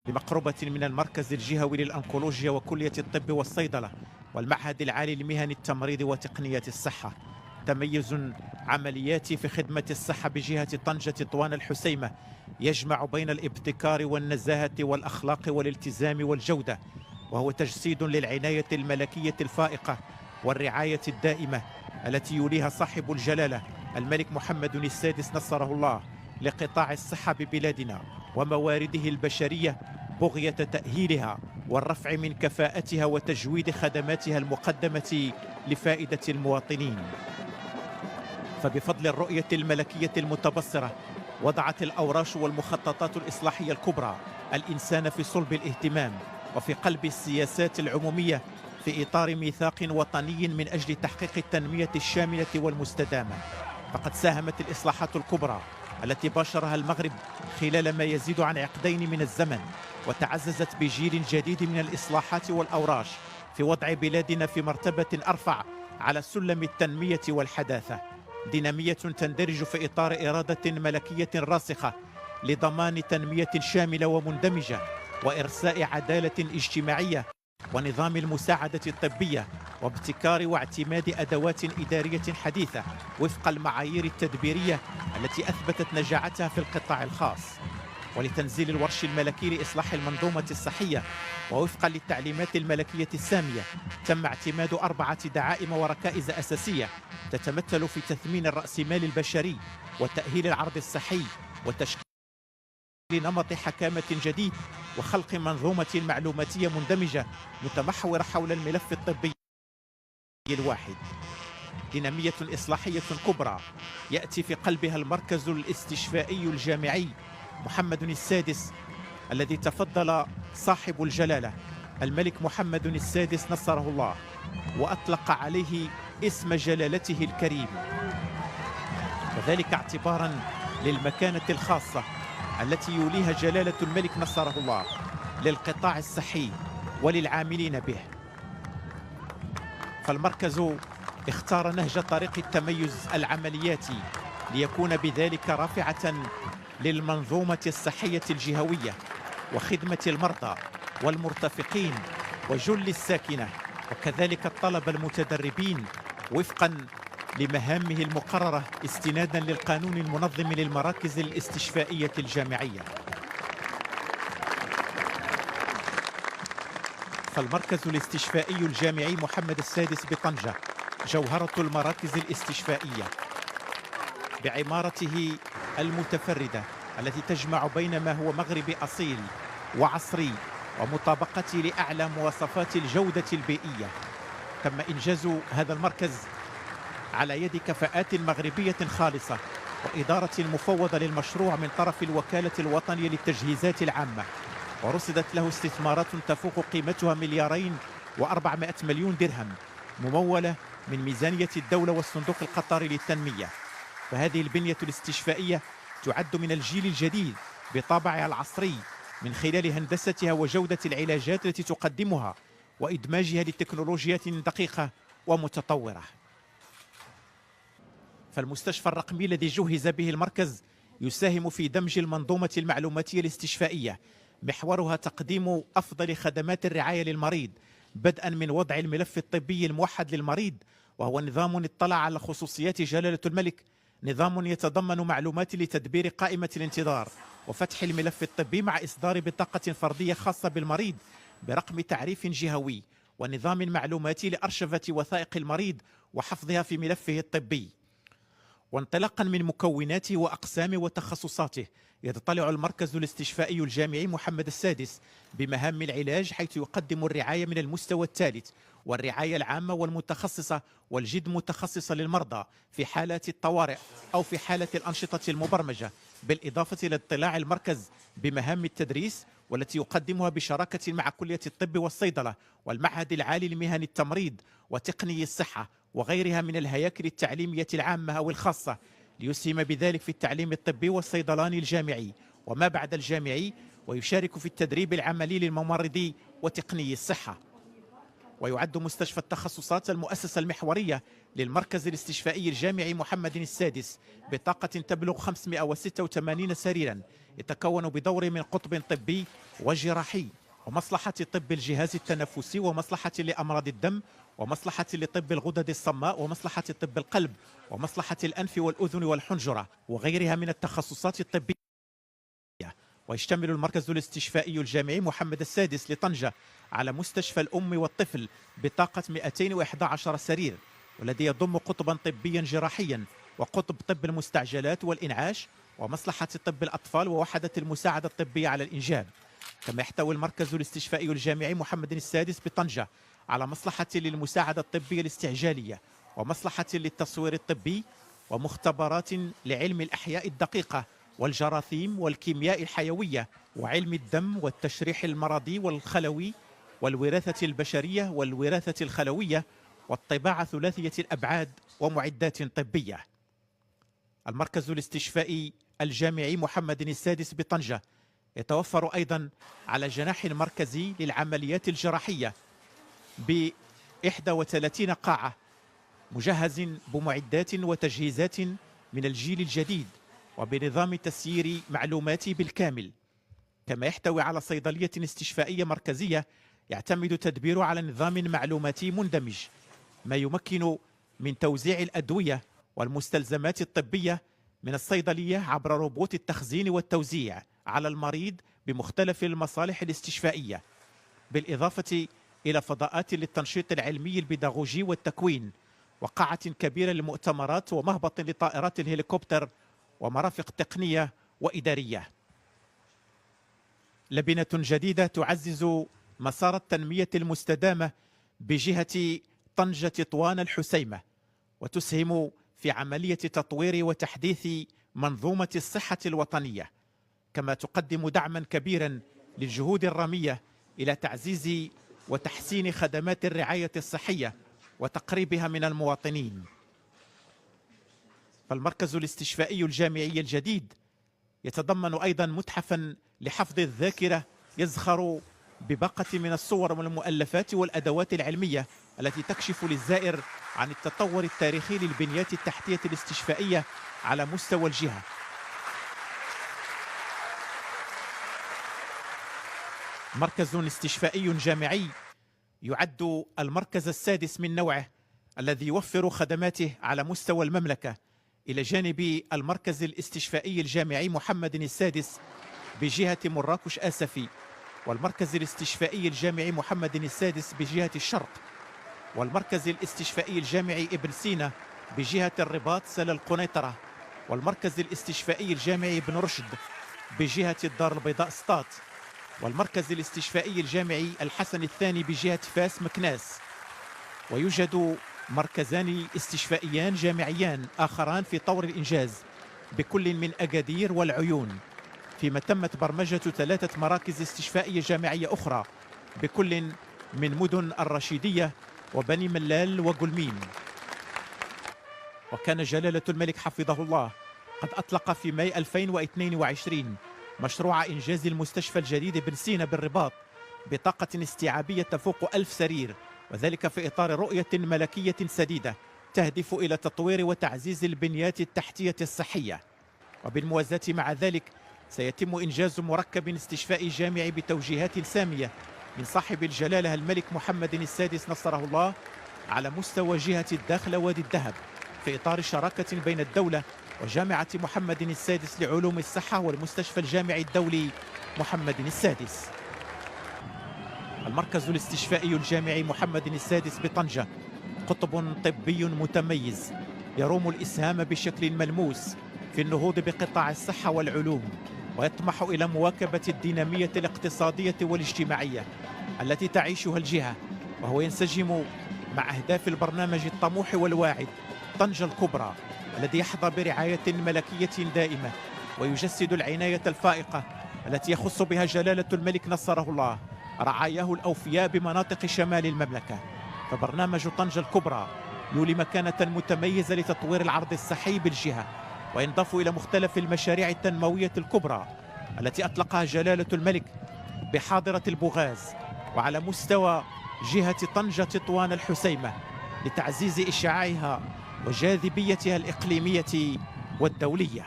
بمقربة من المركز الجهوي للأنكولوجيا وكلية الطب والصيدلة والمعهد العالي لمهن التمريض وتقنية الصحة. تميز عملياتي في خدمة الصحة بجهة طنجة طوان الحسيمة يجمع بين الابتكار والنزاهة والأخلاق والالتزام والجودة، وهو تجسيد للعناية الملكية الفائقة والرعاية الدائمة التي يوليها صاحب الجلالة الملك محمد السادس نصره الله لقطاع الصحة ببلادنا وموارده البشرية، بغية تأهيلها والرفع من كفاءتها وتجويد خدماتها المقدمة لفائدة المواطنين. فبفضل الرؤية الملكية المتبصرة وضعت الأوراش والمخططات الإصلاحية الكبرى الإنسان في صلب الاهتمام وفي قلب السياسات العمومية في إطار ميثاق وطني من أجل تحقيق التنمية الشاملة والمستدامة. فقد ساهمت الإصلاحات الكبرى التي باشرها المغرب خلال ما يزيد عن عقدين من الزمن وتعززت بجيل جديد من الإصلاحات والأوراش في وضع بلادنا في مرتبة أرفع على سلم التنمية والحداثة، دينامية تندرج في إطار إرادة ملكية راسخة لضمان تنمية شاملة ومندمجة وإرساء عدالة اجتماعية ونظام المساعدة الطبية وابتكار واعتماد أدوات إدارية حديثة وفق المعايير التدبيرية التي أثبتت نجاعتها في القطاع الخاص. ولتنزيل الورش الملكي لإصلاح المنظومة الصحية ووفقا للتعليمات الملكية السامية تم اعتماد 4 دعائم وركائز أساسية تتمثل في تثمين الرأسمال البشري وتأهيل العرض الصحي وتشكيل نمط حكامة جديد وخلق منظومة معلوماتية مندمجة متمحورة حول الملف الطبي الواحد. دينامية إصلاحية كبرى يأتي في قلبها المركز الاستشفائي الجامعي محمد السادس الذي تفضل صاحب الجلالة الملك محمد السادس نصره الله وأطلق عليه اسم جلالته الكريم، وذلك اعتبارا للمكانة الخاصة التي يوليها جلالة الملك نصره الله للقطاع الصحي وللعاملين به. فالمركز اختار نهج طريق التميز العملياتي ليكون بذلك رافعة للمنظومة الصحية الجهوية وخدمة المرضى والمرتفقين وجل الساكنة وكذلك الطلبة المتدربين وفقا لمهامه المقررة استنادا للقانون المنظم للمراكز الاستشفائية الجامعية. فالمركز الاستشفائي الجامعي محمد السادس بطنجة جوهرة المراكز الاستشفائية بعمارته المتفردة التي تجمع بين ما هو مغربي أصيل وعصري ومطابقته لأعلى مواصفات الجودة البيئية. تم إنجاز هذا المركز على يد كفاءات مغربية خالصة وإدارة مفوضة للمشروع من طرف الوكالة الوطنية للتجهيزات العامة، ورصدت له استثمارات تفوق قيمتها 2,400,000,000 درهم ممولة من ميزانية الدولة والصندوق القطري للتنمية. فهذه البنية الاستشفائية تعد من الجيل الجديد بطابعها العصري من خلال هندستها وجودة العلاجات التي تقدمها وإدماجها لتكنولوجيات دقيقة ومتطورة. فالمستشفى الرقمي الذي جهز به المركز يساهم في دمج المنظومة المعلوماتية الاستشفائية محورها تقديم أفضل خدمات الرعاية للمريض، بدءا من وضع الملف الطبي الموحد للمريض وهو نظام اطلع على خصوصيات جلالة الملك، نظام يتضمن معلومات لتدبير قائمة الانتظار وفتح الملف الطبي مع إصدار بطاقة فردية خاصة بالمريض برقم تعريف جهوي ونظام معلوماتي لأرشفة وثائق المريض وحفظها في ملفه الطبي. وانطلاقا من مكوناته وأقسامه وتخصصاته يتطلع المركز الاستشفائي الجامعي محمد السادس بمهام العلاج، حيث يقدم الرعاية من المستوى الثالث والرعاية العامة والمتخصصة والجد متخصصة للمرضى في حالات الطوارئ أو في حالة الأنشطة المبرمجة، بالإضافة إلى اطلاع المركز بمهام التدريس والتي يقدمها بشراكة مع كلية الطب والصيدلة والمعهد العالي لمهن التمريض وتقني الصحة وغيرها من الهياكل التعليمية العامة أو الخاصة، ليسهم بذلك في التعليم الطبي والصيدلاني الجامعي وما بعد الجامعي، ويشارك في التدريب العملي للممرضي وتقني الصحة. ويعد مستشفى التخصصات المؤسسة المحورية للمركز الاستشفائي الجامعي محمد السادس بطاقة تبلغ 586 سريرا يتكون بدور من قطب طبي وجراحي، ومصلحة طب الجهاز التنفسي، ومصلحة لأمراض الدم، ومصلحة لطب الغدد الصماء، ومصلحة طب القلب، ومصلحة الأنف والأذن والحنجرة، وغيرها من التخصصات الطبية. ويشتمل المركز الاستشفائي الجامعي محمد السادس لطنجة على مستشفى الأم والطفل بطاقة 211 سرير، والذي يضم قطبا طبيا جراحيا، وقطب طب المستعجلات والإنعاش، ومصلحة طب الأطفال، ووحدة المساعدة الطبية على الإنجاب. كما يحتوي المركز الاستشفائي الجامعي محمد السادس بطنجة على مصلحة للمساعدة الطبية الاستعجالية، ومصلحة للتصوير الطبي، ومختبرات لعلم الأحياء الدقيقة والجراثيم والكيمياء الحيوية، وعلم الدم والتشريح المرضي والخلوي، والوراثة البشرية والوراثة الخلوية، والطباعة ثلاثية الأبعاد، ومعدات طبية. المركز الاستشفائي الجامعي محمد السادس بطنجة يتوفر أيضا على جناح مركزي للعمليات الجراحية ب 31 قاعة، مجهز بمعدات وتجهيزات من الجيل الجديد، وبنظام تسيير معلوماتي بالكامل. كما يحتوي على صيدلية استشفائية مركزية يعتمد تدبيرها على نظام معلوماتي مندمج، ما يمكن من توزيع الأدوية والمستلزمات الطبية من الصيدلية عبر روبوت التخزين والتوزيع على المريض بمختلف المصالح الاستشفائية، بالإضافة إلى فضاءات للتنشيط العلمي البيداغوجي والتكوين، وقاعة كبيرة للمؤتمرات، ومهبط لطائرات الهليكوبتر، ومرافق تقنية وإدارية. لبنة جديدة تعزز مسار التنمية المستدامة بجهة طنجة طوان الحسيمة، وتسهم في عملية تطوير وتحديث منظومة الصحة الوطنية، كما تقدم دعما كبيرا للجهود الرامية إلى تعزيز وتحسين خدمات الرعاية الصحية وتقريبها من المواطنين. فالمركز الاستشفائي الجامعي الجديد يتضمن أيضا متحفا لحفظ الذاكرة يزخر بباقة من الصور والمؤلفات والأدوات العلمية التي تكشف للزائر عن التطور التاريخي للبنيات التحتية الاستشفائية على مستوى الجهة. مركز استشفائي جامعي يعد المركز السادس من نوعه الذي يوفر خدماته على مستوى المملكة، إلى جانب المركز الاستشفائي الجامعي محمد السادس بجهة مراكش آسفي، والمركز الاستشفائي الجامعي محمد السادس بجهة الشرق، والمركز الاستشفائي الجامعي ابن سينا بجهة الرباط سلا القنيطرة، والمركز الاستشفائي الجامعي ابن رشد بجهة الدار البيضاء سطات، والمركز الاستشفائي الجامعي الحسن الثاني بجهة فاس مكناس. ويوجد مركزان استشفائيان جامعيان آخران في طور الإنجاز بكل من أكادير والعيون، فيما تمت برمجة 3 مراكز استشفائية جامعية أخرى بكل من مدن الرشيدية وبني ملال وقلمين. وكان جلالة الملك حفظه الله قد أطلق في ماي 2022 مشروع إنجاز المستشفى الجديد بن سينا بالرباط بطاقة استيعابية تفوق 1000 سرير، وذلك في إطار رؤية ملكية سديدة تهدف إلى تطوير وتعزيز البنيات التحتية الصحية. وبالموازاة مع ذلك سيتم إنجاز مركب استشفائي جامعي بتوجيهات سامية من صاحب الجلالة الملك محمد السادس نصره الله على مستوى جهة الداخل وادي الذهب، في إطار شراكة بين الدولة وجامعة محمد السادس لعلوم الصحة والمستشفى الجامعي الدولي محمد السادس. المركز الاستشفائي الجامعي محمد السادس بطنجة قطب طبي متميز يروم الإسهام بشكل ملموس في النهوض بقطاع الصحة والعلوم، ويطمح إلى مواكبة الدينامية الاقتصادية والاجتماعية التي تعيشها الجهة، وهو ينسجم مع أهداف البرنامج الطموح والواعد طنجة الكبرى الذي يحظى برعاية ملكية دائمة، ويجسد العناية الفائقة التي يخص بها جلالة الملك نصره الله رعاياه الأوفياء بمناطق شمال المملكة. فبرنامج طنجة الكبرى يولي مكانة متميزة لتطوير العرض الصحي بالجهة، وينضاف إلى مختلف المشاريع التنموية الكبرى التي أطلقها جلالة الملك بحاضرة البوغاز وعلى مستوى جهة طنجة طوان الحسيمة لتعزيز إشعاعها وجاذبيتها الإقليمية والدولية.